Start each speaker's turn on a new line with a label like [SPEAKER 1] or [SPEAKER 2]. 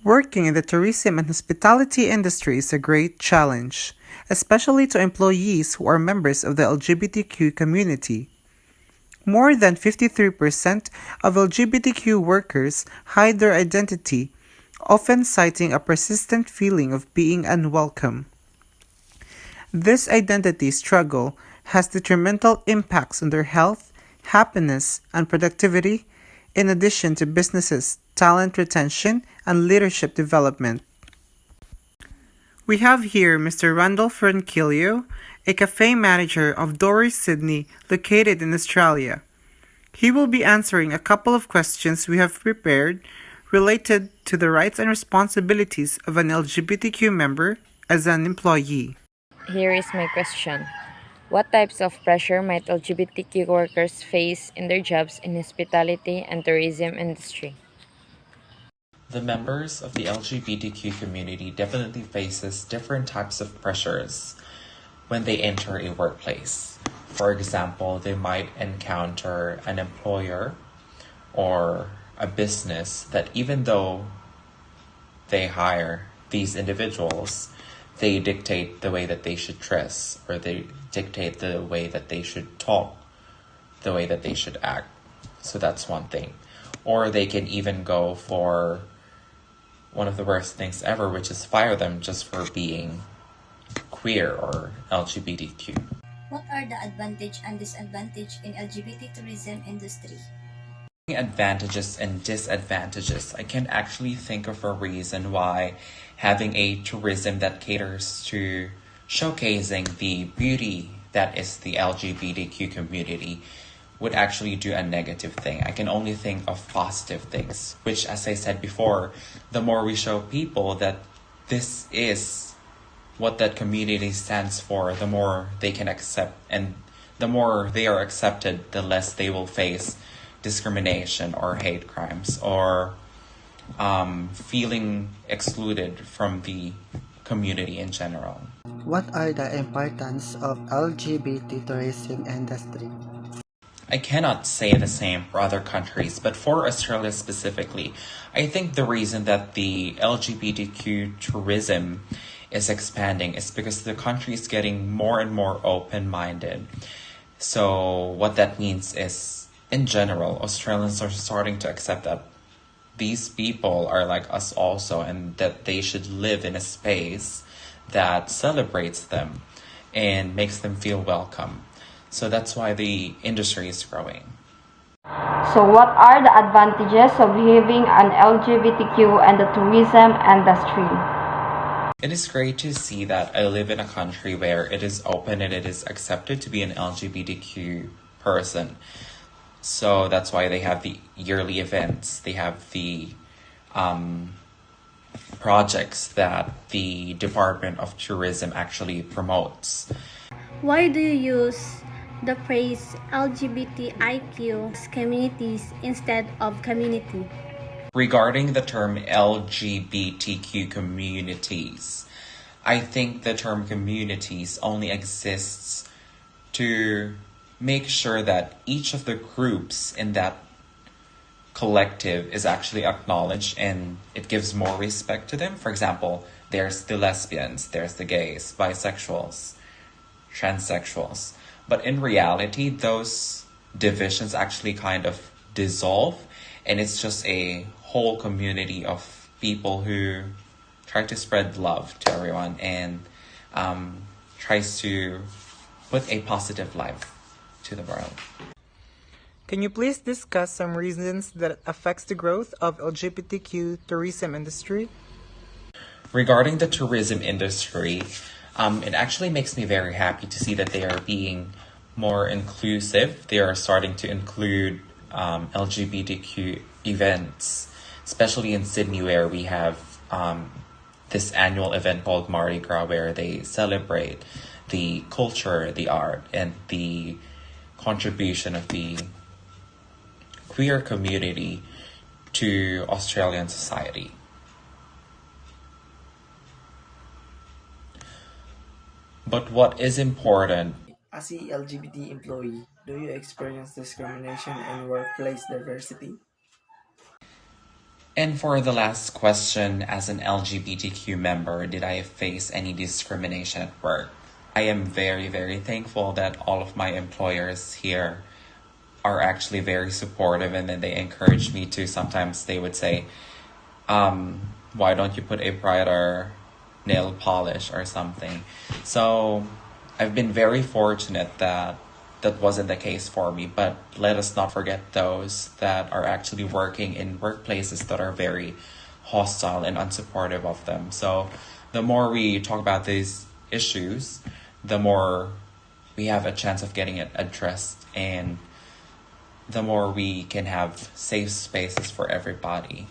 [SPEAKER 1] Working in the tourism and hospitality industry is a great challenge, especially to employees who are members of the LGBTQ community. More than 53% of LGBTQ workers hide their identity, often citing a persistent feeling of being unwelcome. This identity struggle has detrimental impacts on their health, happiness, and productivity, in addition to businesses' talent retention and leadership development. We have here Mr. Randall Frankilio, a cafe manager of Doris Sydney, located in Australia. He will be answering a couple of questions we have prepared related to the rights and responsibilities of an LGBTQ member as an employee.
[SPEAKER 2] Here is my question. What types of pressure might LGBTQ workers face in their jobs in hospitality and tourism industry?
[SPEAKER 3] The members of the LGBTQ community definitely faces different types of pressures when they enter a workplace. For example, they might encounter an employer or a business that even though they hire these individuals, they dictate the way that they should dress or they dictate the way that they should talk, the way that they should act. So that's one thing. Or they can even go for one of the worst things ever, which is fire them just for being queer or LGBTQ.
[SPEAKER 4] What are the advantage and disadvantage in LGBT tourism industry?
[SPEAKER 3] Advantages and disadvantages. I can actually think of a reason why having a tourism that caters to showcasing the beauty that is the LGBTQ community would actually do a negative thing. I can only think of positive things, which, as I said before, the more we show people that this is what that community stands for, the more they can accept, and the more they are accepted, the less they will face discrimination or hate crimes or feeling excluded from the community in general.
[SPEAKER 5] What are the importance of LGBT tourism industry?
[SPEAKER 3] I cannot say the same for other countries, but for Australia specifically, I think the reason that the LGBTQ tourism is expanding is because the country is getting more and more open-minded. So what that means is, in general, Australians are starting to accept that these people are like us also and that they should live in a space that celebrates them and makes them feel welcome. So that's why the industry is growing.
[SPEAKER 6] So, what are the advantages of having an LGBTQ and the tourism industry?
[SPEAKER 3] It is great to see that I live in a country where it is open and it is accepted to be an LGBTQ person. So that's why they have the yearly events. They have the projects that the Department of Tourism actually promotes.
[SPEAKER 7] Why do you use the phrase LGBTIQ communities instead of community?
[SPEAKER 3] Regarding the term LGBTQ communities, I think the term communities only exists to make sure that each of the groups in that collective is actually acknowledged and it gives more respect to them. For example, there's the lesbians, there's the gays, bisexuals, transsexuals. But in reality, those divisions actually kind of dissolve, and it's just a whole community of people who try to spread love to everyone and tries to put a positive life to the world.
[SPEAKER 1] Can you please discuss some reasons that affects the growth of LGBTQ tourism industry?
[SPEAKER 3] Regarding the tourism industry, it actually makes me very happy to see that they are being more inclusive. They are starting to include LGBTQ events, especially in Sydney, where we have this annual event called Mardi Gras, where they celebrate the culture, the art, and the contribution of the queer community to Australian society. But what is important,
[SPEAKER 5] As a LGBT employee, do you experience discrimination in workplace diversity?
[SPEAKER 3] And for the last question, as an LGBTQ member, did I face any discrimination at work? I am very, very thankful that all of my employers here are actually very supportive, and then they encourage me to. Sometimes they would say, why don't you put a brighter nail polish or something? So I've been very fortunate that that wasn't the case for me, but let us not forget those that are actually working in workplaces that are very hostile and unsupportive of them. So the more we talk about these issues, the more we have a chance of getting it addressed, and the more we can have safe spaces for everybody.